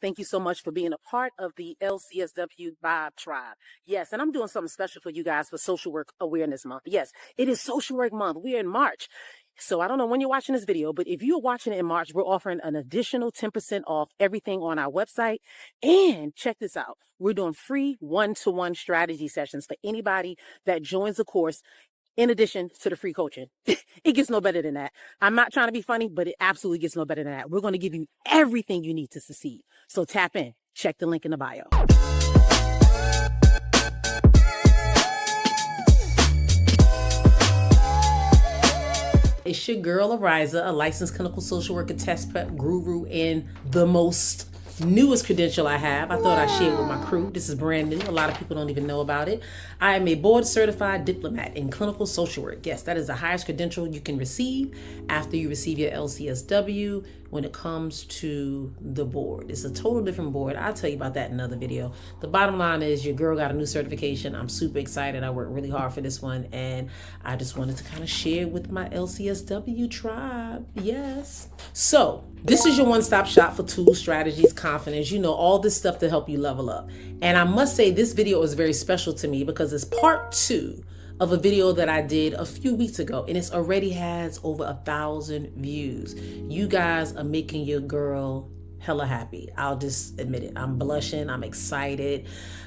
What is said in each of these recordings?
Thank you so much for being a part of the LCSW Vibe Tribe. Yes, and I'm doing something special for you guys for Social Work Awareness Month. Yes, it is Social Work Month. We're in March. So I don't know when you're watching this video, but if you're watching it in March, we're offering an additional 10% off everything on our website. And check this out. We're doing free one-to-one strategy sessions for anybody that joins the course, in addition to the free coaching. It gets no better than that. I'm not trying to be funny, but it absolutely gets no better than that. We're going to give you everything you need to succeed. So tap in. Check the link in the bio. It's your girl, Ariza, a licensed clinical social worker, test prep guru, and the most newest credential I have. I thought I'd share it with my crew. This is brand new. A lot of people don't even know about it. I am a board certified diplomat in clinical social work. Yes, that is the highest credential you can receive after you receive your LCSW when it comes to the board. It's a total different board. I'll tell you about that in another video. The bottom line is your girl got a new certification. I'm super excited. I worked really hard for this one, and I just wanted to kind of share with my LCSW tribe. Yes. So this is your one-stop shop for tools, strategies, confidence, all this stuff to help you level up. And I must say this video is very special to me because it's part 2 of a video that I did a few weeks ago, and it's already has over 1,000 views. You guys are making your girl hella happy. I'll just admit it. I'm blushing. I'm excited.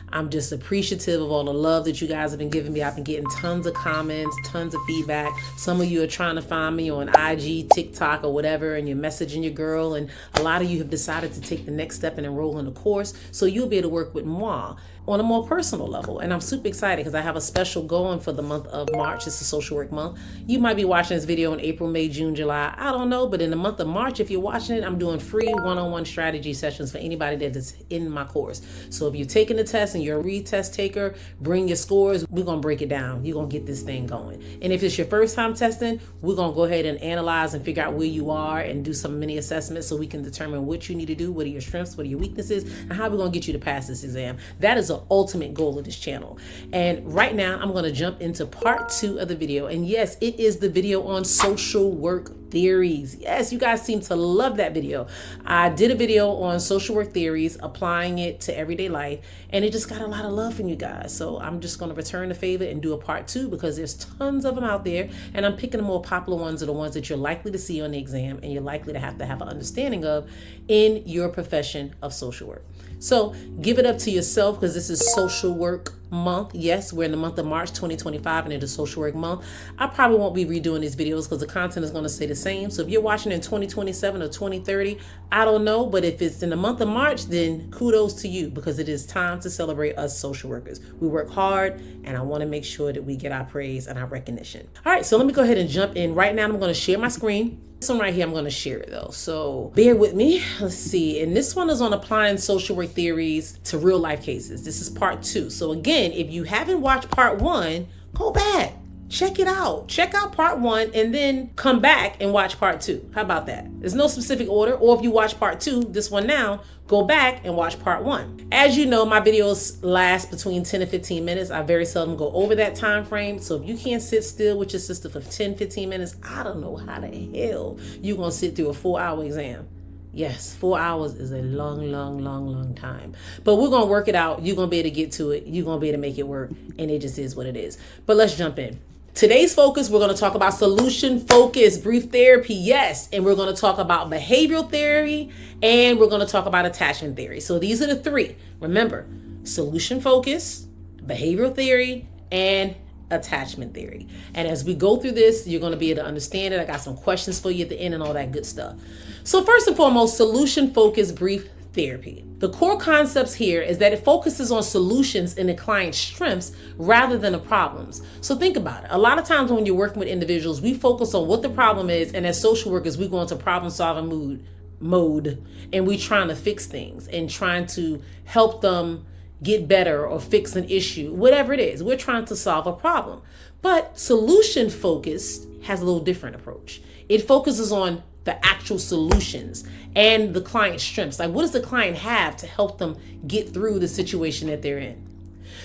I'm just appreciative of all the love that you guys have been giving me. I've been getting tons of comments, tons of feedback. Some of you are trying to find me on IG, TikTok, or whatever, and you're messaging your girl. And a lot of you have decided to take the next step and enroll in the course. So you'll be able to work with moi on a more personal level. And I'm super excited because I have a special going for the month of March. It's a social work month. You might be watching this video in April, May, June, July. I don't know. But in the month of March, if you're watching it, I'm doing free one-on-one strategy sessions for anybody that is in my course. So if you're taking the test and you're a retest taker, bring your scores. We're going to break it down. You're going to get this thing going. And if it's your first time testing, we're going to go ahead and analyze and figure out where you are and do some mini assessments so we can determine what you need to do, what are your strengths, what are your weaknesses, and how we're going to get you to pass this exam. That is the ultimate goal of this channel. And right now I'm going to jump into part 2 of the video. And yes, it is the video on social work theories. Yes, you guys seem to love that video. I did a video on social work theories, applying it to everyday life, and it just got a lot of love from you guys. So I'm just going to return the favor and do a part 2 because there's tons of them out there, and I'm picking the more popular ones are the ones that you're likely to see on the exam and you're likely to have an understanding of in your profession of social work. So give it up to yourself because this is social work month. Yes, we're in the month of March 2025 and it is social work month. I probably won't be redoing these videos because the content is going to stay the same. So if you're watching in 2027 or 2030, I don't know. But if it's in the month of March, then kudos to you because it is time to celebrate us social workers. We work hard and I want to make sure that we get our praise and our recognition. All right, so let me go ahead and jump in. Right now, I'm going to share my screen. This one right here, I'm going to share it though. So bear with me. Let's see. And this one is on applying social work theories to real life cases. This is part 2. So again, if you haven't watched part 1, go back, check it out. Check out part 1 and then come back and watch part 2. How about that? There's no specific order. Or if you watch part 2, this one now, go back and watch part 1. As you know, my videos last between 10 and 15 minutes. I very seldom go over that time frame. So if you can't sit still with your sister for 10, 15 minutes, I don't know how the hell you're going to sit through a 4-hour exam. Yes, 4 hours is a long time. But we're going to work it out. You're going to be able to get to it. You're going to be able to make it work. And it just is what it is. But let's jump in. Today's focus, we're going to talk about solution focus, brief therapy, yes. And we're going to talk about behavioral theory, and we're going to talk about attachment theory. So these are the 3. Remember, solution focus, behavioral theory, and attachment theory. And as we go through this, you're going to be able to understand it. I got some questions for you at the end and all that good stuff. So first and foremost, solution focus, brief therapy. The core concepts here is that it focuses on solutions and the client's strengths rather than the problems. So think about it. A lot of times when you're working with individuals, we focus on what the problem is, and as social workers, we go into problem solving mode and we trying to fix things and trying to help them get better or fix an issue, whatever it is. We're trying to solve a problem. But solution focused has a little different approach. It focuses on the actual solutions and the client's strengths. Like, what does the client have to help them get through the situation that they're in?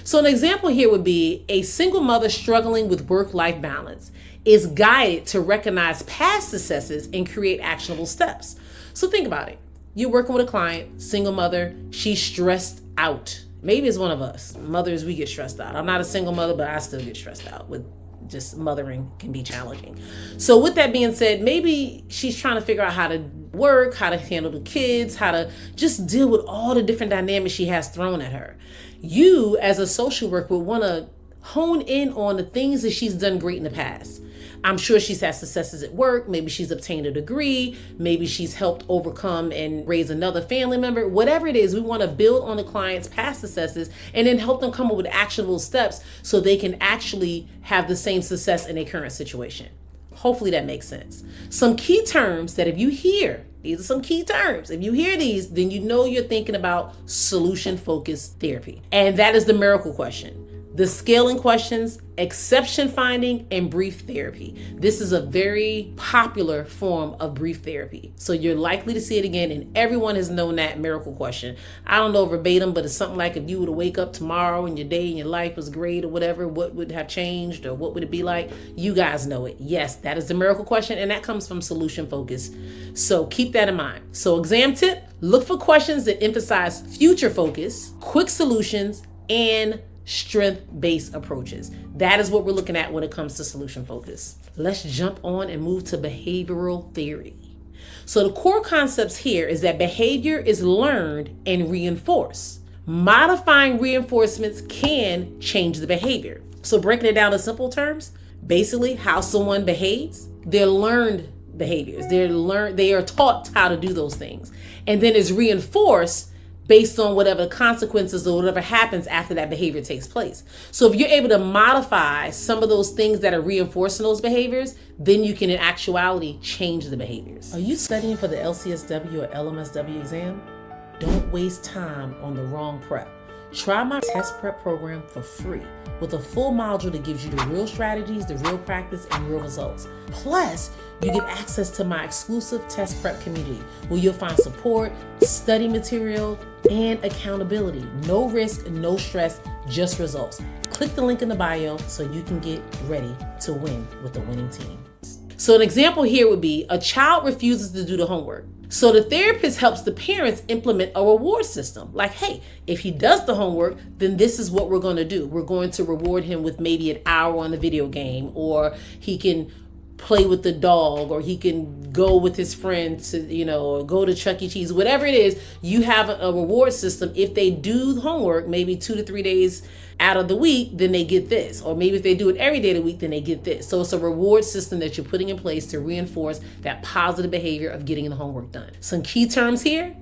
So an example here would be a single mother struggling with work-life balance is guided to recognize past successes and create actionable steps. So think about it. you're working with a client, single mother, she's stressed out. Maybe it's one of us. Mothers, we get stressed out. I'm not a single mother, but I still get stressed out with just mothering can be challenging. So with that being said, maybe she's trying to figure out how to work, how to handle the kids, how to just deal with all the different dynamics she has thrown at her. You as a social worker would want to hone in on the things that she's done great in the past. I'm sure she's had successes at work. Maybe she's obtained a degree. Maybe she's helped overcome and raise another family member. Whatever it is, we want to build on the client's past successes and then help them come up with actionable steps so they can actually have the same success in their current situation. Hopefully that makes sense. Some key terms that if you hear, these are some key terms. If you hear these, then you know you're thinking about solution-focused therapy. And that is the miracle question. The scaling questions, exception finding, and brief therapy. This is a very popular form of brief therapy. So you're likely to see it again, and everyone has known that miracle question. I don't know verbatim, but it's something like if you were to wake up tomorrow and your day and your life was great or whatever, what would have changed or what would it be like? You guys know it. Yes, that is the miracle question, and that comes from solution focus. So keep that in mind. So exam tip, look for questions that emphasize future focus, quick solutions, and strength-based approaches. That is what we're looking at when it comes to solution focus. Let's jump on and move to behavioral theory. So the core concepts here is that behavior is learned and reinforced. Modifying reinforcements can change the behavior. So breaking it down in simple terms, basically how someone behaves, they're learned behaviors. They are taught how to do those things. And then it's reinforced based on whatever consequences or whatever happens after that behavior takes place. So if you're able to modify some of those things that are reinforcing those behaviors, then you can in actuality change the behaviors. Are you studying for the LCSW or LMSW exam? Don't waste time on the wrong prep. Try my test prep program for free with a full module that gives you the real strategies, the real practice, and real results. Plus, you get access to my exclusive test prep community where you'll find support, study material, and accountability. No risk, no stress, just results. Click the link in the bio so you can get ready to win with the winning team. So an example here would be a child refuses to do the homework. So the therapist helps the parents implement a reward system. Like, hey, if he does the homework, then this is what we're going to do. We're going to reward him with maybe an hour on the video game, or he can play with the dog, or he can go with his friends to, or go to Chuck E. Cheese, whatever it is. You have a reward system. If they do the homework, maybe 2 to 3 days out of the week, then they get this. Or maybe if they do it every day of the week, then they get this. So it's a reward system that you're putting in place to reinforce that positive behavior of getting the homework done. Some key terms here.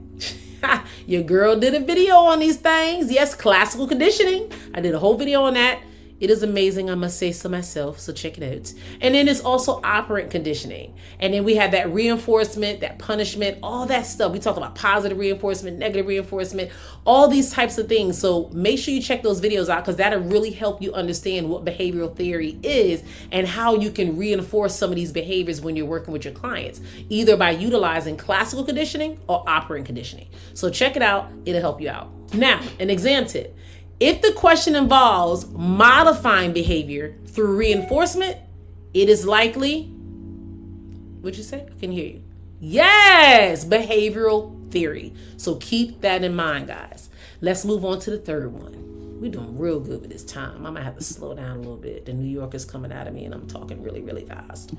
Your girl did a video on these things. Yes, classical conditioning. I did a whole video on that. It is amazing, I must say so myself, so check it out. And then it's also operant conditioning. And then we have that reinforcement, that punishment, all that stuff. We talk about positive reinforcement, negative reinforcement, all these types of things. So make sure you check those videos out, because that'll really help you understand what behavioral theory is and how you can reinforce some of these behaviors when you're working with your clients, either by utilizing classical conditioning or operant conditioning. So check it out, it'll help you out. Now, an exam tip. If the question involves modifying behavior through reinforcement, it is likely, what'd you say? I can hear you. Yes, behavioral theory. So keep that in mind, guys. Let's move on to the third one. We're doing real good with this time. I might have to slow down a little bit. The New Yorker's coming out of me and I'm talking really, really fast.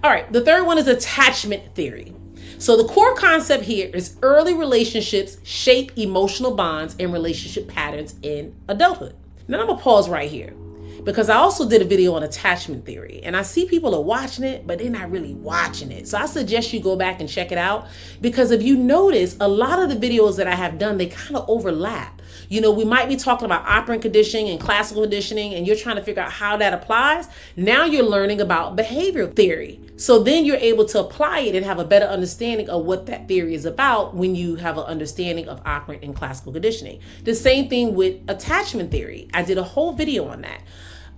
All right, the third one is attachment theory. So the core concept here is early relationships shape emotional bonds and relationship patterns in adulthood. Now I'm gonna pause right here, because I also did a video on attachment theory, and I see people are watching it, but they're not really watching it. So I suggest you go back and check it out, because if you notice, a lot of the videos that I have done, they kind of overlap. We might be talking about operant conditioning and classical conditioning, and you're trying to figure out how that applies. Now you're learning about behavioral theory. So then you're able to apply it and have a better understanding of what that theory is about when you have an understanding of operant and classical conditioning. The same thing with attachment theory. I did a whole video on that.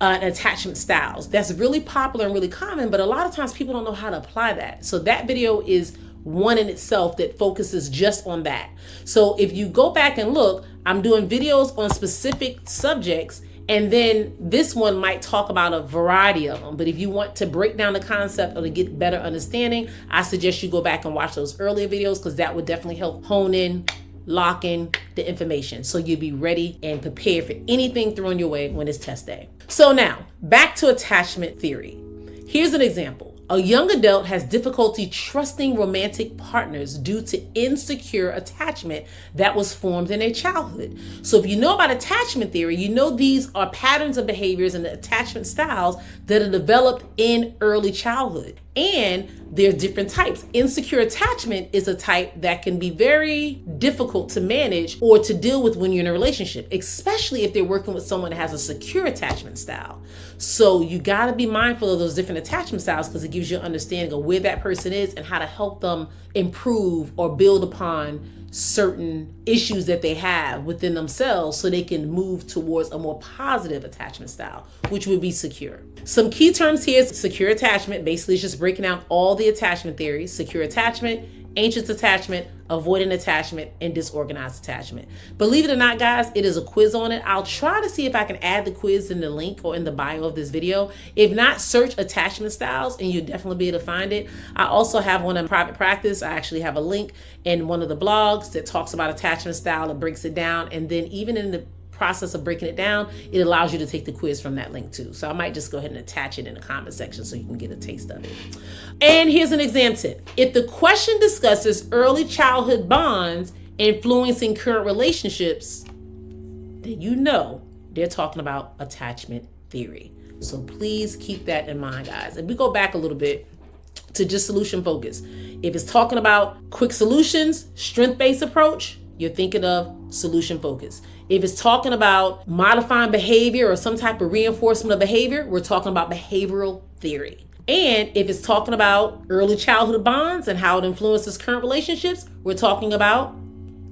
Attachment styles. That's really popular and really common, but a lot of times people don't know how to apply that. So that video is one in itself that focuses just on that. So if you go back and look, I'm doing videos on specific subjects, And then this one might talk about a variety of them. But if you want to break down the concept or to get better understanding, I suggest you go back and watch those earlier videos, because that would definitely help hone in, lock in the information, so you'll be ready and prepared for anything thrown your way when it's test day. So now, back to attachment theory. Here's an example. A young adult has difficulty trusting romantic partners due to insecure attachment that was formed in their childhood. So if you know about attachment theory, you know these are patterns of behaviors and attachment styles that are developed in early childhood. And there are different types. Insecure attachment is a type that can be very difficult to manage or to deal with when you're in a relationship, especially if they're working with someone that has a secure attachment style. So you got to be mindful of those different attachment styles, because it gives you an understanding of where that person is and how to help them improve or build upon certain issues that they have within themselves, so they can move towards a more positive attachment style, which would be secure. Some key terms here is secure attachment. Basically, it's just breaking down all the attachment theories: secure attachment, anxious attachment, avoidant attachment, and disorganized attachment. Believe it or not, guys, it is a quiz on it. I'll try to see if I can add the quiz in the link or in the bio of this video. If not, search attachment styles and you'll definitely be able to find it. I also have one in private practice. I actually have a link in one of the blogs that talks about attachment style and breaks it down. And then even in the process of breaking it down, it allows you to take the quiz from that link too. So I might just go ahead and attach it in the comment section so you can get a taste of it. And here's an exam tip. If the question discusses early childhood bonds influencing current relationships, then you know they're talking about attachment theory. So please keep that in mind, guys. If we go back a little bit to just solution focus, if it's talking about quick solutions, strength-based approach, you're thinking of solution focus. If it's talking about modifying behavior or some type of reinforcement of behavior, we're talking about behavioral theory. And if it's talking about early childhood bonds and how it influences current relationships, we're talking about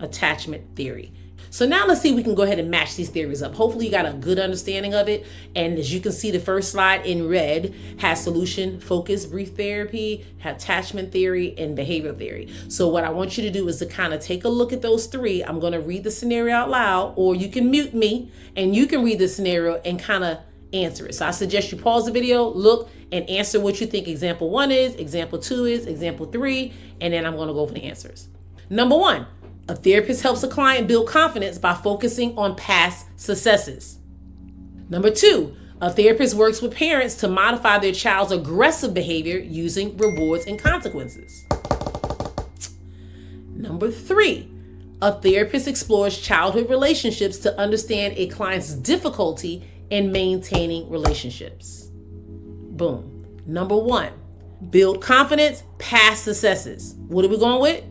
attachment theory. So now let's see if we can go ahead and match these theories up. Hopefully you got a good understanding of it. And as you can see, the first slide in red has solution, focus, brief therapy, attachment theory, and behavioral theory. So what I want you to do is to kind of take a look at those three. I'm going to read the scenario out loud, or you can mute me and you can read the scenario and kind of answer it. So I suggest you pause the video, look, and answer what you think example 1 is, example 2 is, example 3, and then I'm going to go over the answers. Number 1. A therapist helps a client build confidence by focusing on past successes. Number 2, a therapist works with parents to modify their child's aggressive behavior using rewards and consequences. Number 3, a therapist explores childhood relationships to understand a client's difficulty in maintaining relationships. Boom. Number 1, build confidence, past successes. What are we going with?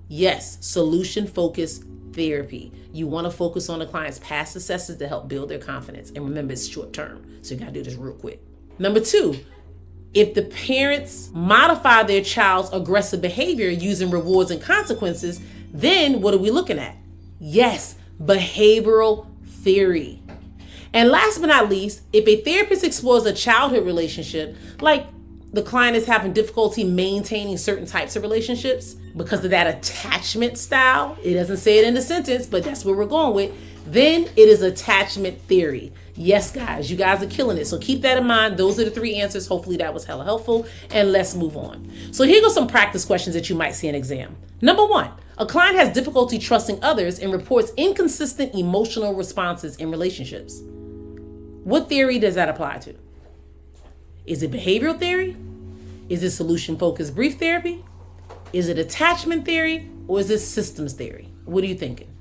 Yes, solution-focused therapy. You want to focus on the client's past successes to help build their confidence. And remember, it's short term, so you got to do this real quick. Number 2, if the parents modify their child's aggressive behavior using rewards and consequences, then what are we looking at? Yes, behavioral theory. And last but not least, if a therapist explores a childhood relationship, like the client is having difficulty maintaining certain types of relationships because of that attachment style, it doesn't say it in the sentence, but that's where we're going with, then it is attachment theory. Yes, guys, you guys are killing it. So keep that in mind. Those are the 3 answers. Hopefully that was hella helpful. And let's move on. So here go some practice questions that you might see in exam. Number 1, a client has difficulty trusting others and reports inconsistent emotional responses in relationships. What theory does that apply to? Is it behavioral theory? Is it solution-focused brief therapy? Is it attachment theory? Or is it systems theory? What are you thinking?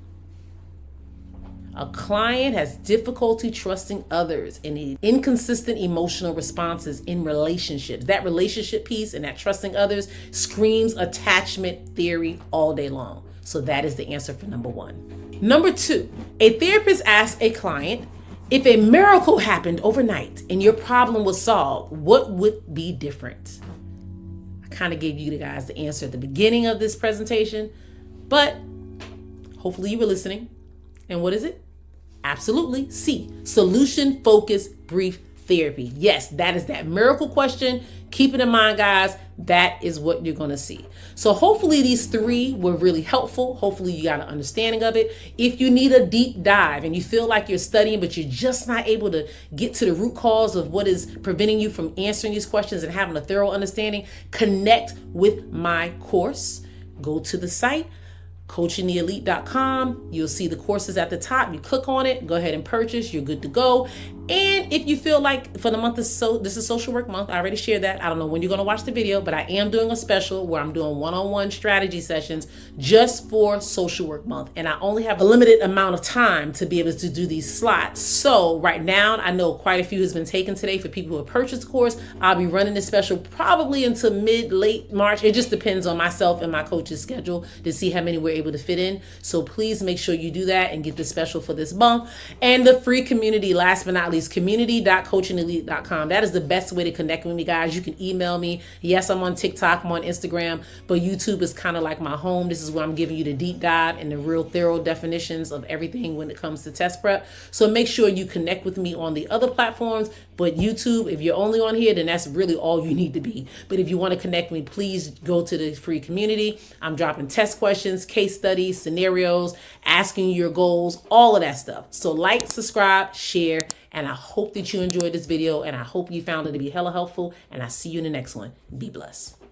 A client has difficulty trusting others and inconsistent emotional responses in relationships. That relationship piece and that trusting others screams attachment theory all day long. So that is the answer for number 1. Number 2, a therapist asks a client, if a miracle happened overnight and your problem was solved, what would be different? I kind of gave you guys the answer at the beginning of this presentation, but hopefully you were listening. And what is it? Absolutely C, solution-focused brief therapy. Yes, that is that miracle question. Keep it in mind, guys. That is what you're going to see. So hopefully these 3 were really helpful. Hopefully you got an understanding of it. If you need a deep dive and you feel like you're studying, but you're just not able to get to the root cause of what is preventing you from answering these questions and having a thorough understanding, connect with my course. Go to the site, coachingtheelite.com. You'll see the courses at the top. You click on it, go ahead and purchase. You're good to go. And if you feel like for the month of this is social work month, I already shared that. I don't know when you're going to watch the video, but I am doing a special where I'm doing one-on-one strategy sessions just for social work month. And I only have a limited amount of time to be able to do these slots. So right now, I know quite a few has been taken today for people who have purchased the course. I'll be running this special probably until late March. It just depends on myself and my coach's schedule to see how many we're able to fit in. So please make sure you do that and get the special for this month. And the free community, last but not least, community.coachingelite.com. That is the best way to connect with me, guys. You can email me. Yes, I'm on TikTok, I'm on Instagram, but YouTube is kind of like my home. This is where I'm giving you the deep dive and the real thorough definitions of everything when it comes to test prep. So make sure you connect with me on the other platforms, but YouTube, if you're only on here, then that's really all you need to be. But if you want to connect with me, please go to the free community. I'm dropping test questions, case studies, scenarios, asking your goals, all of that stuff. So like, subscribe, share, and I hope that you enjoyed this video, and I hope you found it to be hella helpful, and I see you in the next one. Be blessed.